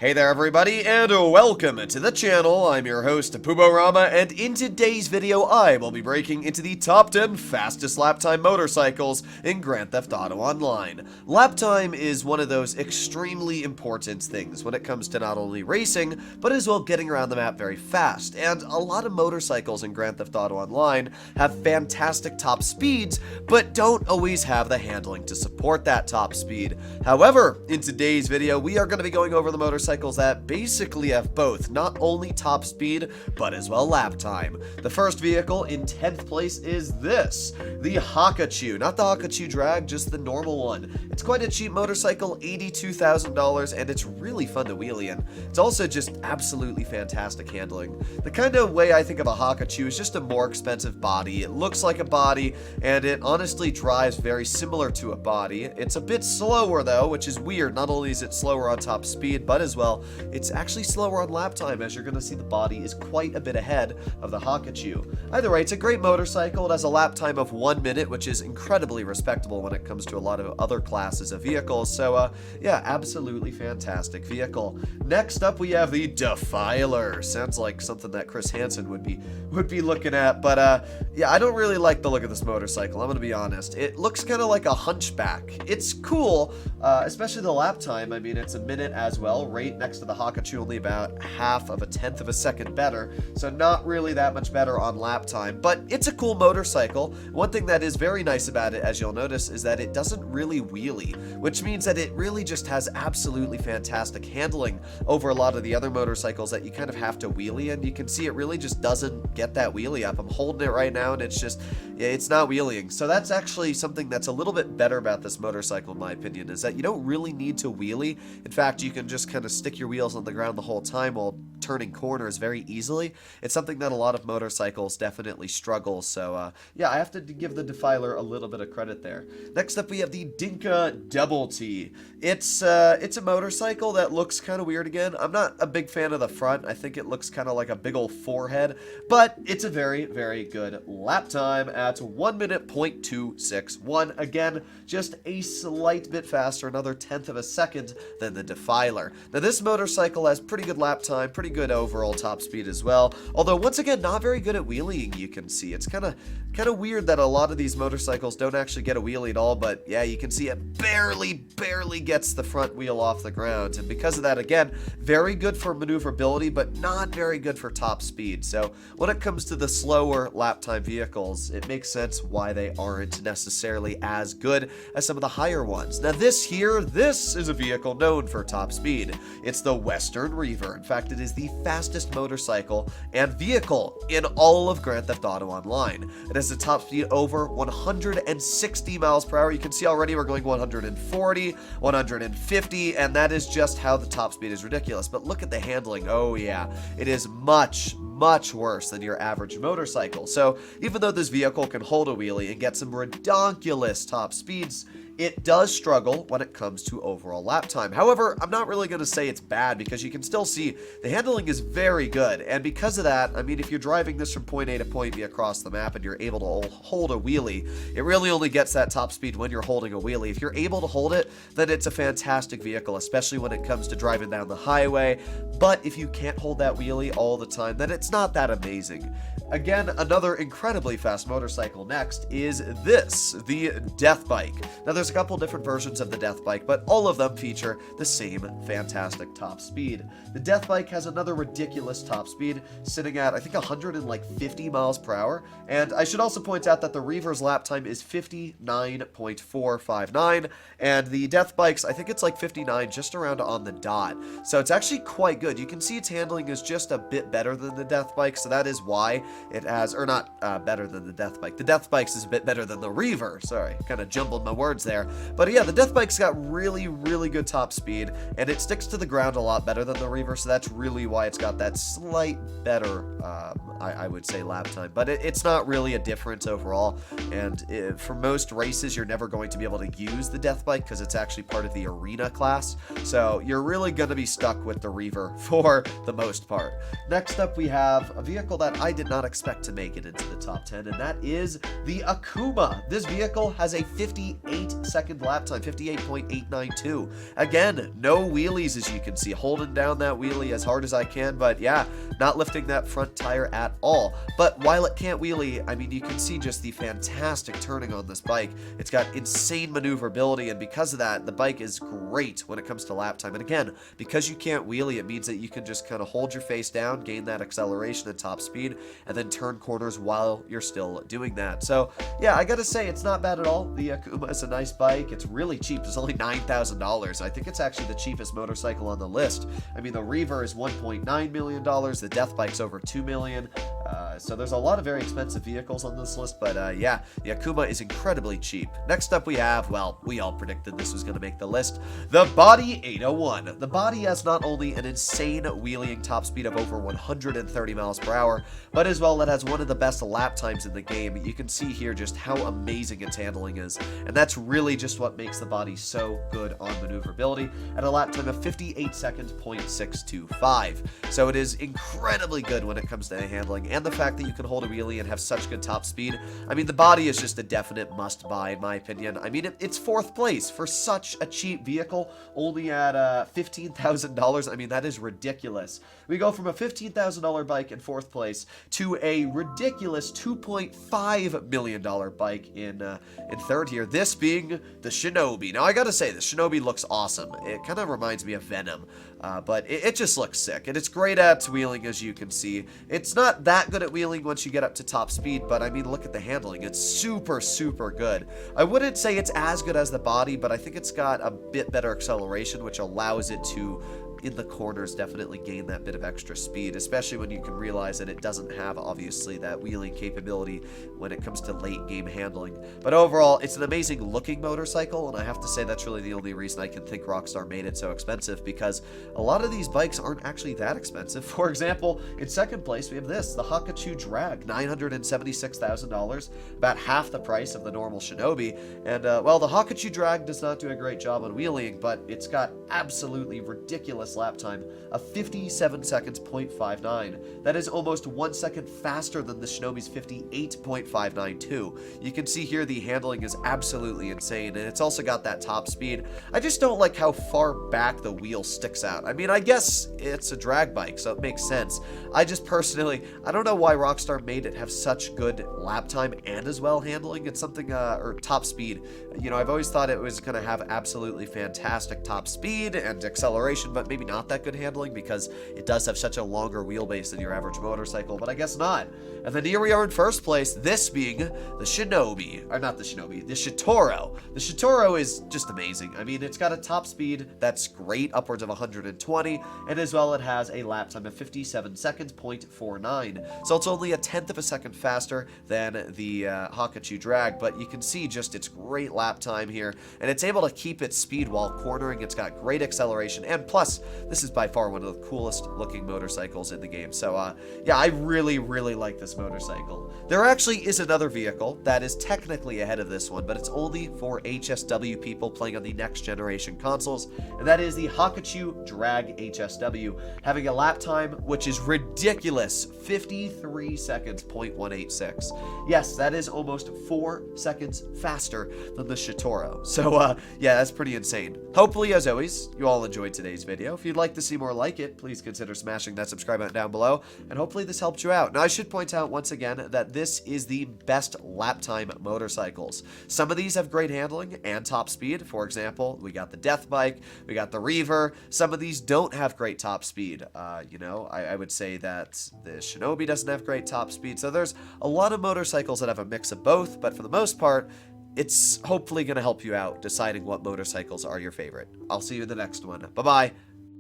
Hey there everybody, and welcome to the channel. I'm your host, Puborama, and in today's video, I will be breaking into the top 10 fastest lap time motorcycles in Grand Theft Auto Online. Lap time is one of those extremely important things when it comes to not only racing, but as well getting around the map very fast, and a lot of motorcycles in Grand Theft Auto Online have fantastic top speeds, but don't always have the handling to support that top speed. However, in today's video, we are going to be going over the motorcycles that basically have both, not only top speed, but as well lap time. The first vehicle in 10th place is this, the Hakuchou. Not the Hakuchou Drag, just the normal one. It's quite a cheap motorcycle, $82,000, and it's really fun to wheelie in. It's also just absolutely fantastic handling. The kind of way I think of a Hakuchou is just a more expensive body. It looks like a body, and it honestly drives very similar to a body. It's a bit slower though, which is weird. Not only is it slower on top speed, but as well, it's actually slower on lap time, as you're going to see the body is quite a bit ahead of the Hakuchou. Either way, it's a great motorcycle. It has a lap time of 1 minute, which is incredibly respectable when it comes to a lot of other classes of vehicles. So, yeah, absolutely fantastic vehicle. Next up, we have the Defiler. Sounds like something that Chris Hansen would be looking at, but yeah, I don't really like the look of this motorcycle. I'm going to be honest. It looks kind of like a hunchback. It's cool, especially the lap time. I mean, it's a minute as well. Right next to the Hakuchou, only about half of a tenth of a second better, so not really that much better on lap time, but it's a cool motorcycle. One thing that is very nice about it, as you'll notice, is that it doesn't really wheelie, which means that it really just has absolutely fantastic handling over a lot of the other motorcycles that you kind of have to wheelie, and you can see it really just doesn't get that wheelie up. I'm holding it right now, and it's just, yeah, it's not wheeling. So that's actually something that's a little bit better about this motorcycle, in my opinion, is that you don't really need to wheelie. In fact, you can just kind of stick your wheels on the ground the whole time while turning corners very easily. It's something that a lot of motorcycles definitely struggle, so yeah, I have to give the Defiler a little bit of credit there. Next up, we have the Dinka Double T. It's a motorcycle that looks kind of weird again. I'm not a big fan of the front. I think it looks kind of like a big old forehead, but it's a very, very good lap time at 1 minute .261. Again, just a slight bit faster, another tenth of a second than the Defiler. Now, this motorcycle has pretty good lap time, pretty good overall top speed as well, although once again not very good at wheeling. You can see it's kind of weird that a lot of these motorcycles don't actually get a wheelie at all, but yeah, you can see it barely gets the front wheel off the ground, and because of that, again, very good for maneuverability but not very good for top speed. So when it comes to the slower lap time vehicles, it makes sense why they aren't necessarily as good as some of the higher ones. Now this is a vehicle known for top speed. It's the Western Reaver. In fact, it is the fastest motorcycle and vehicle in all of Grand Theft Auto Online. It has a top speed over 160 miles per hour. You can see already we're going 140, 150, and that is just how the top speed is ridiculous. But look at the handling. Oh yeah, it is much worse than your average motorcycle. So even though this vehicle can hold a wheelie and get some ridiculous top speeds, it does struggle when it comes to overall lap time. However, I'm not really going to say it's bad, because you can still see the handling is very good. And because of that, I mean, if you're driving this from point A to point B across the map and you're able to hold a wheelie, it really only gets that top speed when you're holding a wheelie. If you're able to hold it, then it's a fantastic vehicle, especially when it comes to driving down the highway. But if you can't hold that wheelie all the time, then it's not that amazing. Again, another incredibly fast motorcycle next is this, the Death Bike. Now, there's a couple different versions of the Death Bike, but all of them feature the same fantastic top speed. The Death Bike has another ridiculous top speed, sitting at, I think, 150 miles per hour. And I should also point out that the Reaver's lap time is 59.459, and the Death Bike's, I think it's like 59, just around on the dot. So it's actually quite good. You can see its handling is just a bit better than the Death Bike, so that is why it has, or not better than the Death Bike. The Death Bike's is a bit better than the Reaver. Sorry, kind of jumbled my words there. But yeah, the Death Bike's got really good top speed, and it sticks to the ground a lot better than the Reaver, so that's really why it's got that slight better, I would say, lap time. But it's not really a difference overall, and for most races, you're never going to be able to use the Death Bike because it's actually part of the Arena class, so you're really going to be stuck with the Reaver for the most part. Next up, we have a vehicle that I did not expect to make it into the top 10, and that is the Akuma. This vehicle has a 58-second lap time, 58.892. Again, no wheelies, as you can see, holding down that wheelie as hard as I can, but yeah, not lifting that front tire at all. But while it can't wheelie, I mean, you can see just the fantastic turning on this bike. It's got insane maneuverability, and because of that, the bike is great when it comes to lap time. And again, because you can't wheelie, it means that you can just kind of hold your face down, gain that acceleration at top speed, and then turn corners while you're still doing that. So yeah, I gotta say, it's not bad at all. The Akuma is a nice bike. It's really cheap. It's only $9,000. I think it's actually the cheapest motorcycle on the list. I mean, the Reaver is $1.9 million. The Death Bike's over $2 million. So there's a lot of very expensive vehicles on this list, but yeah, the Akuma is incredibly cheap. Next up we have, well, we all predicted this was going to make the list, the Body 801. The Body has not only an insane wheeling top speed of over 130 miles per hour, but as well it has one of the best lap times in the game. You can see here just how amazing its handling is, and that's really just what makes the Body so good on maneuverability at a lap time of 58 seconds, 0.625. So it is incredibly good when it comes to handling, and the fact that you can hold a wheelie and have such good top speed. I mean, the Body is just a definite must-buy in my opinion. I mean, it's fourth place for such a cheap vehicle, only at $15,000. I mean, that is ridiculous. We go from a $15,000 bike in fourth place to a ridiculous $2.5 million bike in third here, this being the Shinobi. Now, I gotta say, the Shinobi looks awesome. It kind of reminds me of Venom, but it just looks sick, and it's great at wheeling, as you can see. It's not that good at wheeling once you get up to top speed, but I mean, look at the handling. It's super, super good. I wouldn't say it's as good as the Body, but I think it's got a bit better acceleration, which allows it to, in the corners, definitely gain that bit of extra speed, especially when you can realize that it doesn't have, obviously, that wheeling capability when it comes to late game handling. But overall, it's an amazing looking motorcycle, and I have to say that's really the only reason I can think Rockstar made it so expensive, because a lot of these bikes aren't actually that expensive. For example, in second place, we have this, the Hakachu Drag, $976,000, about half the price of the normal Shinobi. And, well, the Hakachu Drag does not do a great job on wheeling, but it's got absolutely ridiculous lap time of 57 seconds, 0.59. That is almost 1 second faster than the Shinobi's 58.592. You can see here the handling is absolutely insane, and it's also got that top speed. I just don't like how far back the wheel sticks out. I mean, I guess it's a drag bike, so it makes sense. I just personally, I don't know why Rockstar made it have such good lap time and as well handling. It's something, or top speed. You know, I've always thought it was going to have absolutely fantastic top speed and acceleration, but maybe not that good handling because it does have such a longer wheelbase than your average motorcycle, but I guess not. And then here we are in first place, this being the Shinobi, or not the Shinobi, the Shitoro. The Shitoro is just amazing. I mean, it's got a top speed that's great, upwards of 120, and as well it has a lap time of 57 seconds, 0.49. So it's only a tenth of a second faster than the Hakachu Drag, but you can see just its great lap time here, and it's able to keep its speed while cornering. It's got great acceleration, and plus, this is by far one of the coolest looking motorcycles in the game. So yeah, I really, really like this motorcycle. There actually is another vehicle that is technically ahead of this one, but it's only for HSW people playing on the next generation consoles, and that is the Hakachu Drag HSW, having a lap time which is ridiculous, 53 seconds, 0.186. Yes, that is almost 4 seconds faster than the Shitoro. So yeah, that's pretty insane. Hopefully, as always, you all enjoyed today's video. If you'd like to see more like it, please consider smashing that subscribe button down below, and hopefully this helped you out. Now, I should point out once again that this is the best lap time motorcycles. Some of these have great handling and top speed. For example, we got the Death Bike, we got the Reaver. Some of these don't have great top speed. You know, I would say that the Shinobi doesn't have great top speed. So there's a lot of motorcycles that have a mix of both, but for the most part, it's hopefully going to help you out deciding what motorcycles are your favorite. I'll see you in the next one. Bye-bye.